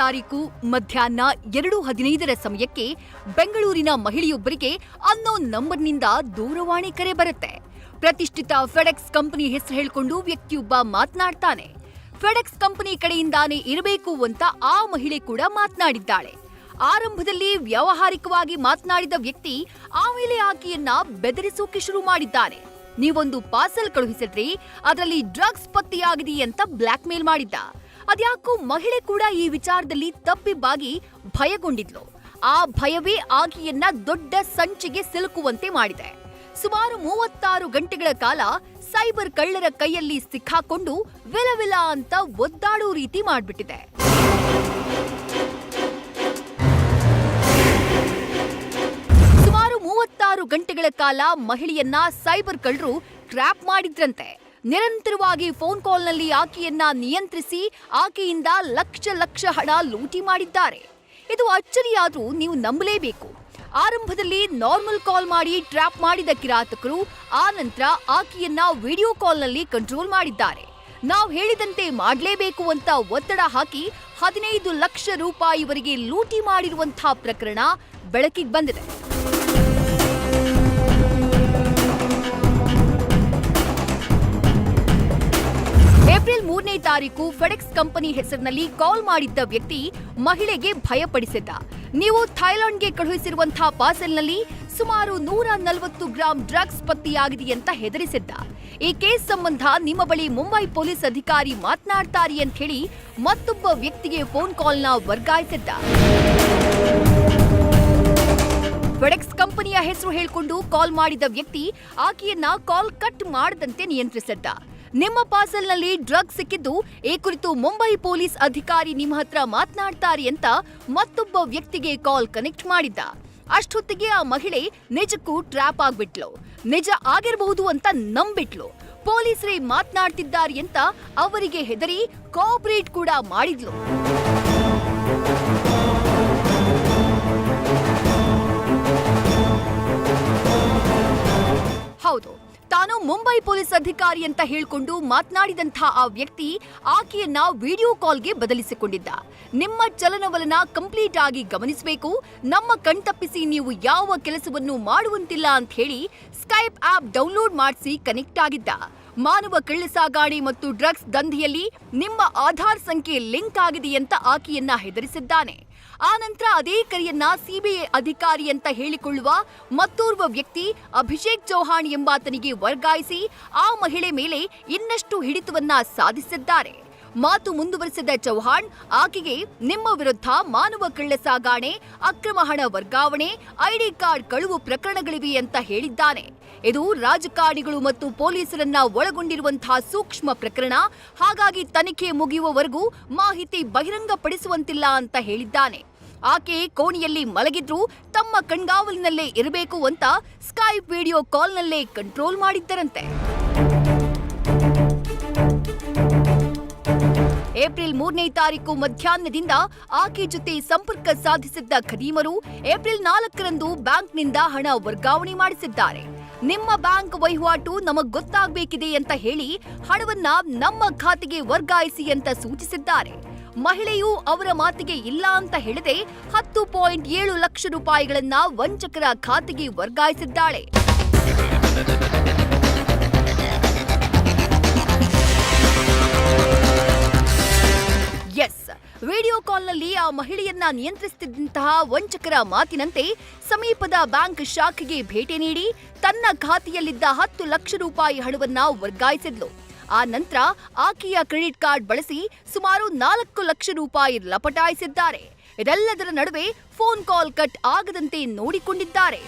ತಾರೀಕು ಮಧ್ಯಾಹ್ನ 2:15ರ ಸಮಯಕ್ಕೆ ಬೆಂಗಳೂರಿನ ಮಹಿಳೆಯೊಬ್ಬರಿಗೆ ಅನ್ನೋನ್ ನಂಬರ್ನಿಂದ ದೂರವಾಣಿ ಕರೆ ಬರುತ್ತೆ. ಪ್ರತಿಷ್ಠಿತ ಫೆಡೆಕ್ಸ್ ಕಂಪನಿ ಹೆಸರು ಹೇಳಿಕೊಂಡು ವ್ಯಕ್ತಿಯೊಬ್ಬ ಮಾತನಾಡ್ತಾನೆ. ಫೆಡೆಕ್ಸ್ ಕಂಪನಿ ಕಡೆಯಿಂದಾನೇ ಇರಬೇಕು ಅಂತ ಆ ಮಹಿಳೆ ಕೂಡ ಮಾತನಾಡಿದ್ದಾಳೆ. ಆರಂಭದಲ್ಲಿ ವ್ಯಾವಹಾರಿಕವಾಗಿ ಮಾತನಾಡಿದ ವ್ಯಕ್ತಿ ಆಮೇಲೆ ಆಕೆಯನ್ನ ಬೆದರಿಸೋಕೆ ಶುರು ಮಾಡಿದ್ದಾನೆ. ನೀವೊಂದು ಪಾರ್ಸಲ್ ಕಳುಹಿಸಿದ್ರಿ, ಅದರಲ್ಲಿ ಡ್ರಗ್ಸ್ ಪತ್ತೆಯಾಗಿದೆ ಅಂತ ಬ್ಲಾಕ್ ಮೇಲ್ ಮಾಡಿದ್ದ. ಅದ್ಯಾಕೋ ಮಹಿಳೆ ಕೂಡ ಈ ವಿಚಾರದಲ್ಲಿ ತಬ್ಬಿಬ್ಬಾಗಿ ಭಯಗೊಂಡಿದ್ಲು. ಆ ಭಯವೇ ಆಕೆಯನ್ನ ದೊಡ್ಡ ಸಂಚಿಗೆ ಸಿಲುಕುವಂತೆ ಮಾಡಿದೆ. ಸುಮಾರು 36 ಗಂಟೆಗಳ ಕಾಲ ಸೈಬರ್ ಕಳ್ಳರ ಕೈಯಲ್ಲಿ ಸಿಕ್ಕಾಕೊಂಡು ವಿಲವಿಲ ಅಂತ ಒದ್ದಾಡೋ ರೀತಿ ಮಾಡ್ಬಿಟ್ಟಿದೆ. ಸುಮಾರು 36 ಗಂಟೆಗಳ ಕಾಲ ಮಹಿಳೆಯನ್ನ ಸೈಬರ್ ಕಳ್ಳರು ಟ್ರ್ಯಾಪ್ ಮಾಡಿದ್ರಂತೆ. ನಿರಂತರವಾಗಿ ಫೋನ್ ಕಾಲ್ನಲ್ಲಿ ಆಕೆಯನ್ನ ನಿಯಂತ್ರಿಸಿ ಆಕೆಯಿಂದ ಲಕ್ಷ ಹಣ ಲೂಟಿ ಮಾಡಿದ್ದಾರೆ. ಇದು ಅಚ್ಚರಿಯಾದ್ರೂ ನೀವು ನಂಬಲೇಬೇಕು. ಆರಂಭದಲ್ಲಿ ನಾರ್ಮಲ್ ಕಾಲ್ ಮಾಡಿ ಟ್ರ್ಯಾಪ್ ಮಾಡಿದ ಕಿರಾತಕರು ಆ ನಂತರ ಆಕೆಯನ್ನ ವಿಡಿಯೋ ಕಾಲ್ನಲ್ಲಿ ಕಂಟ್ರೋಲ್ ಮಾಡಿದ್ದಾರೆ. ನಾವು ಹೇಳಿದಂತೆ ಮಾಡಲೇಬೇಕು ಅಂತ ಒತ್ತಡ ಹಾಕಿ 15 ಲಕ್ಷ ರೂಪಾಯಿವರೆಗೆ ಲೂಟಿ ಮಾಡಿರುವಂತಹ ಪ್ರಕರಣ ಬೆಳಕಿಗೆ ಬಂದಿದೆ. ಏಪ್ರಿಲ್ 3ನೇ ತಾರೀಕು ಫೆಡೆಕ್ಸ್ ಕಂಪನಿ ಹೆಸರಿನಲ್ಲಿ ಕಾಲ್ ಮಾಡಿದ್ದ ವ್ಯಕ್ತಿ ಮಹಿಳೆಗೆ ಭಯಪಡಿಸಿದ್ದ. ನೀವು ಥೈಲ್ಯಾಂಡ್ಗೆ ಕಳುಹಿಸಿರುವಂತಹ ಪಾರ್ಸೆಲ್ನಲ್ಲಿ ಸುಮಾರು 140 ಗ್ರಾಂ ಡ್ರಗ್ಸ್ ಪತ್ತೆಯಾಗಿದೆ ಅಂತ ಹೆದರಿಸಿದ್ದ. ಈ ಕೇಸ್ ಸಂಬಂಧ ನಿಮ್ಮ ಬಳಿ ಮುಂಬೈ ಪೊಲೀಸ್ ಅಧಿಕಾರಿ ಮಾತನಾಡ್ತಾರೆ ಅಂತ ಹೇಳಿ ಮತ್ತೊಬ್ಬ ವ್ಯಕ್ತಿಗೆ ಫೋನ್ ಕಾಲ್ನ ವರ್ಗಾಯಿಸಿದ್ದ. ಫೆಡೆಕ್ಸ್ ಕಂಪನಿಯ ಹೆಸರು ಹೇಳಿಕೊಂಡು ಕಾಲ್ ಮಾಡಿದ ವ್ಯಕ್ತಿ ಆಕೆಯನ್ನ ಕಾಲ್ ಕಟ್ ಮಾಡದಂತೆ ನಿಯಂತ್ರಿಸಿದ್ದ. ನಿಮ್ಮ ಪಾರ್ಸಲ್ನಲ್ಲಿ ಡ್ರಗ್ಸ್ ಸಿಕ್ಕಿದ್ದು, ಈ ಕುರಿತು ಮುಂಬೈ ಪೊಲೀಸ್ ಅಧಿಕಾರಿ ನಿಮ್ಮ ಹತ್ರ ಮಾತನಾಡ್ತಾರೆ ಅಂತ ಮತ್ತೊಬ್ಬ ವ್ಯಕ್ತಿಗೆ ಕಾಲ್ ಕನೆಕ್ಟ್ ಮಾಡಿದ್ದ. ಅಷ್ಟೊತ್ತಿಗೆ ಆ ಮಹಿಳೆ ನಿಜಕ್ಕೂ ಟ್ರ್ಯಾಪ್ ಆಗ್ಬಿಟ್ಲು. ನಿಜ ಆಗಿರಬಹುದು ಅಂತ ನಂಬಿಟ್ಲು. ಪೊಲೀಸರೇ ಮಾತನಾಡ್ತಿದ್ದಾರೆ ಅಂತ ಅವರಿಗೆ ಹೆದರಿ ಕೋಆಪರೇಟ್ ಕೂಡ ಮಾಡಿದ್ಲು. ಹೌದು, ತಾನು ಮುಂಬೈ ಪೊಲೀಸ್ ಅಧಿಕಾರಿ ಅಂತ ಹೇಳ್ಕೊಂಡು ಮಾತನಾಡಿದಂತಹ ಆ ವ್ಯಕ್ತಿ ಆಕೆಯನ್ನ ವಿಡಿಯೋ ಕಾಲ್ಗೆ ಬದಲಿಸಿಕೊಂಡಿದ್ದ. ನಿಮ್ಮ ಚಲನವಲನ ಕಂಪ್ಲೀಟ್ ಆಗಿ ಗಮನಿಸಬೇಕು, ನಮ್ಮ ಕಣ್ತಪ್ಪಿಸಿ ನೀವು ಯಾವ ಕೆಲಸವನ್ನು ಮಾಡುವಂತಿಲ್ಲ ಅಂತ ಹೇಳಿ ಸ್ಕೈಪ್ ಆಪ್ ಡೌನ್ಲೋಡ್ ಮಾಡಿಸಿ ಕನೆಕ್ಟ್ ಆಗಿದ್ದ. ಮಾನವ ಕಳ್ಳಸಾಗಣೆ ಮತ್ತು ಡ್ರಗ್ಸ್ ದಂಧೆಯಲ್ಲಿ ನಿಮ್ಮ ಆಧಾರ್ ಸಂಖ್ಯೆ ಲಿಂಕ್ ಆಗಿದೆ ಅಂತ ಆಕೆಯನ್ನ ಹೆದರಿಸಿದ್ದಾನೆ. ಆ ನಂತರ ಅದೇ ಕರೆಯನ್ನ ಸಿಬಿಐ ಅಧಿಕಾರಿ ಅಂತ ಹೇಳಿಕೊಳ್ಳುವ ಮತ್ತೋರ್ವ ವ್ಯಕ್ತಿ ಅಭಿಷೇಕ್ ಚೌಹಾಣ್ ಎಂಬಾತನಿಗೆ ವರ್ಗಾಯಿಸಿ ಆ ಮಹಿಳೆ ಮೇಲೆ ಇನ್ನಷ್ಟು ಹಿಡಿತವನ್ನ ಸಾಧಿಸಿದ್ದಾರೆ. ಮಾತು ಮುಂದುವರೆಸಿದ ಚೌಹಾಣ್ ಆಕೆಗೆ ನಿಮ್ಮ ವಿರುದ್ಧ ಮಾನವ ಕಳ್ಳಸಾಗಣೆ, ಅಕ್ರಮ ಹಣ ವರ್ಗಾವಣೆ, ಐಡಿ ಕಾರ್ಡ್ ಕಳುವು ಪ್ರಕರಣಗಳಿವೆ ಅಂತ ಹೇಳಿದ್ದಾನೆ. ಇದು ರಾಜಕಾರಣಿಗಳು ಮತ್ತು ಪೊಲೀಸರನ್ನ ಒಳಗೊಂಡಿರುವಂತಹ ಸೂಕ್ಷ್ಮ ಪ್ರಕರಣ. ಹಾಗಾಗಿ ತನಿಖೆ ಮುಗಿಯುವವರೆಗೂ ಮಾಹಿತಿ ಬಹಿರಂಗಪಡಿಸುವಂತಿಲ್ಲ ಅಂತ ಹೇಳಿದ್ದಾನೆ. ಆಕೆ ಕೋಣೆಯಲ್ಲಿ ಮಲಗಿದ್ರೂ ತಮ್ಮ ಕಣ್ಗಾವಲಿನಲ್ಲೇ ಇರಬೇಕು ಅಂತ ಸ್ಕೈಪ್ ವಿಡಿಯೋ ಕಾಲ್ನಲ್ಲೇ ಕಂಟ್ರೋಲ್ ಮಾಡಿದ್ದರಂತೆ. ಏಪ್ರಿಲ್ 3ನೇ ತಾರೀಕು ಮಧ್ಯಾಹ್ನದಿಂದ ಆಕೆ ಜೊತೆ ಸಂಪರ್ಕ ಸಾಧಿಸಿದ್ದ ಖದೀಮರು ಏಪ್ರಿಲ್ 4ರಂದು ಬ್ಯಾಂಕ್ನಿಂದ ಹಣ ವರ್ಗಾವಣೆ ಮಾಡಿಸಿದ್ದಾರೆ. ನಿಮ್ಮ ಬ್ಯಾಂಕ್ ವಹಿವಾಟು ನಮಗ್ ಗೊತ್ತಾಗಬೇಕಿದೆ ಅಂತ ಹೇಳಿ ಹಣವನ್ನ ನಮ್ಮ ಖಾತೆಗೆ ವರ್ಗಾಯಿಸಿ ಅಂತ ಸೂಚಿಸಿದ್ದಾರೆ. ಮಹಿಳೆಯು ಅವರ ಮಾತಿಗೆ ಇಲ್ಲ ಅಂತ ಹೇಳಿದೆ 10.7 ಲಕ್ಷ ರೂಪಾಯಿಗಳನ್ನ ವಂಚಕರ ಖಾತೆಗೆ ವರ್ಗಾಯಿಸಿದ್ದಾಳೆ. ಎಸ್, ವಿಡಿಯೋ ಕಾಲ್ನಲ್ಲಿ ಆ ಮಹಿಳೆಯನ್ನ ನಿಯಂತ್ರಿಸುತ್ತಿದ್ದಂತಹ ವಂಚಕರ ಮಾತಿನಂತೆ ಸಮೀಪದ ಬ್ಯಾಂಕ್ ಶಾಖೆಗೆ ಭೇಟಿ ನೀಡಿ ತನ್ನ ಖಾತೆಯಲ್ಲಿದ್ದ 10 ಲಕ್ಷ ರೂಪಾಯಿ ಹಣವನ್ನ ವರ್ಗಾಯಿಸಿದ್ಲು. ಆ ನಂತರ ಆಕೆಯ ಕ್ರೆಡಿಟ್ ಕಾರ್ಡ್ ಬಳಸಿ ಸುಮಾರು 4 ಲಕ್ಷ ರೂಪಾಯಿ ಲಪಟಾಯಿಸಿದ್ದಾರೆ. ಇದೆಲ್ಲದರ ನಡುವೆ ಫೋನ್ ಕಾಲ್ ಕಟ್ ಆಗದಂತೆ ನೋಡಿಕೊಂಡಿದ್ದಾರೆ.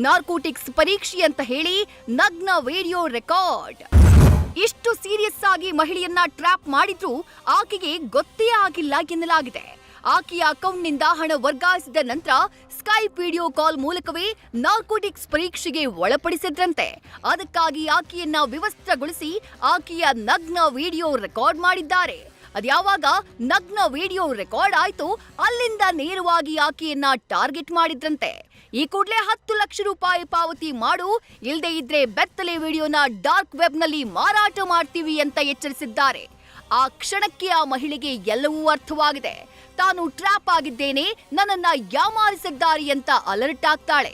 ನಾರ್ಕೋಟಿಕ್ಸ್ ಪರೀಕ್ಷೆ ಅಂತ ಹೇಳಿ ನಗ್ನ ವಿಡಿಯೋ ರೆಕಾರ್ಡ್. ಇಷ್ಟು ಸೀರಿಯಸ್ ಆಗಿ ಮಹಿಳೆಯನ್ನ ಟ್ರ್ಯಾಪ್ ಮಾಡಿದ್ರೂ ಆಕೆಗೆ ಗೊತ್ತೇ ಆಗಿಲ್ಲ ಎನ್ನಲಾಗಿದೆ. ಆಕೆಯ ಅಕೌಂಟ್ನಿಂದ ಹಣ ವರ್ಗಾಯಿಸಿದ ನಂತರ ಸ್ಕೈಪ್ ವಿಡಿಯೋ ಕಾಲ್ ಮೂಲಕವೇ ನಾರ್ಕೋಟಿಕ್ಸ್ ಪರೀಕ್ಷೆಗೆ ಒಳಪಡಿಸಿದ್ರಂತೆ. ಅದಕ್ಕಾಗಿ ಆಕೆಯನ್ನ ವಿವಸ್ತ್ರಗೊಳಿಸಿ ಆಕೆಯ ನಗ್ನ ವಿಡಿಯೋ ರೆಕಾರ್ಡ್ ಮಾಡಿದ್ದಾರೆ. ಅದ್ಯಾವಾಗ ನಗ್ನ ವಿಡಿಯೋ ರೆಕಾರ್ಡ್ ಆಯ್ತು ಅಲ್ಲಿಂದ ನೇರವಾಗಿ ಆಕೆಯನ್ನ ಟಾರ್ಗೆಟ್ ಮಾಡಿದ್ರಂತೆ. ಈ ಕೂಡಲೇ 10 ಲಕ್ಷ ರೂಪಾಯಿ ಪಾವತಿ ಮಾಡು, ಇಲ್ಲದೆ ಇದ್ರೆ ಬೆತ್ತಲೆ ವಿಡಿಯೋನ ಡಾರ್ಕ್ ವೆಬ್ನಲ್ಲಿ ಮಾರಾಟ ಮಾಡ್ತೀವಿ ಅಂತ ಎಚ್ಚರಿಸಿದ್ದಾರೆ. ಆ ಕ್ಷಣಕ್ಕೆ ಆ ಮಹಿಳೆಗೆ ಎಲ್ಲವೂ ಅರ್ಥವಾಗಿದೆ. ತಾನು ಟ್ರ್ಯಾಪ್ ಆಗಿದ್ದೇನೆ, ನನ್ನನ್ನ ಯಾಮಾರಿಸಿದ್ದಾರೆ ಅಂತ ಅಲರ್ಟ್ ಆಗ್ತಾಳೆ.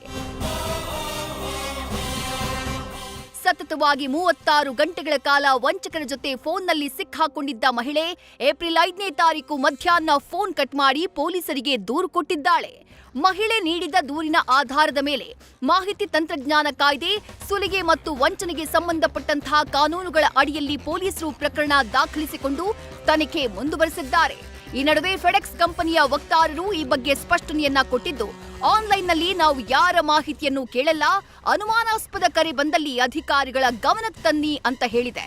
ಸತತವಾಗಿ 36 ಗಂಟೆಗಳ ಕಾಲ ವಂಚಕರ ಜೊತೆ ಫೋನ್ನಲ್ಲಿ ಸಿಕ್ಕಾಕೊಂಡಿದ್ದ ಮಹಿಳೆ ಏಪ್ರಿಲ್ 5ನೇ ತಾರೀಕು ಮಧ್ಯಾಹ್ನ ಫೋನ್ ಕಟ್ ಮಾಡಿ ಪೊಲೀಸರಿಗೆ ದೂರು ಕೊಟ್ಟಿದ್ದಾಳೆ. ಮಹಿಳೆ ನೀಡಿದ ದೂರಿನ ಆಧಾರದ ಮೇಲೆ ಮಾಹಿತಿ ತಂತ್ರಜ್ಞಾನ ಕಾಯ್ದೆ, ಸುಲಿಗೆ ಮತ್ತು ವಂಚನೆಗೆ ಸಂಬಂಧಪಟ್ಟಂತಹ ಕಾನೂನುಗಳ ಅಡಿಯಲ್ಲಿ ಪೊಲೀಸರು ಪ್ರಕರಣ ದಾಖಲಿಸಿಕೊಂಡು ತನಿಖೆ ಮುಂದುವರೆಸಿದ್ದಾರೆ. ಈ ನಡುವೆ ಫೆಡೆಕ್ಸ್ ಕಂಪನಿಯ ವಕ್ತಾರರು ಈ ಬಗ್ಗೆ ಸ್ಪಷ್ಟನೆಯನ್ನ ಕೊಟ್ಟಿದ್ದು, ಆನ್ಲೈನ್ನಲ್ಲಿ ನಾವು ಯಾರ ಮಾಹಿತಿಯನ್ನು ಕೇಳಲ್ಲ, ಅನುಮಾನಾಸ್ಪದ ಕರೆ ಬಂದಲ್ಲಿ ಅಧಿಕಾರಿಗಳ ಗಮನಕ್ಕೆ ತನ್ನಿ ಅಂತ ಹೇಳಿದೆ.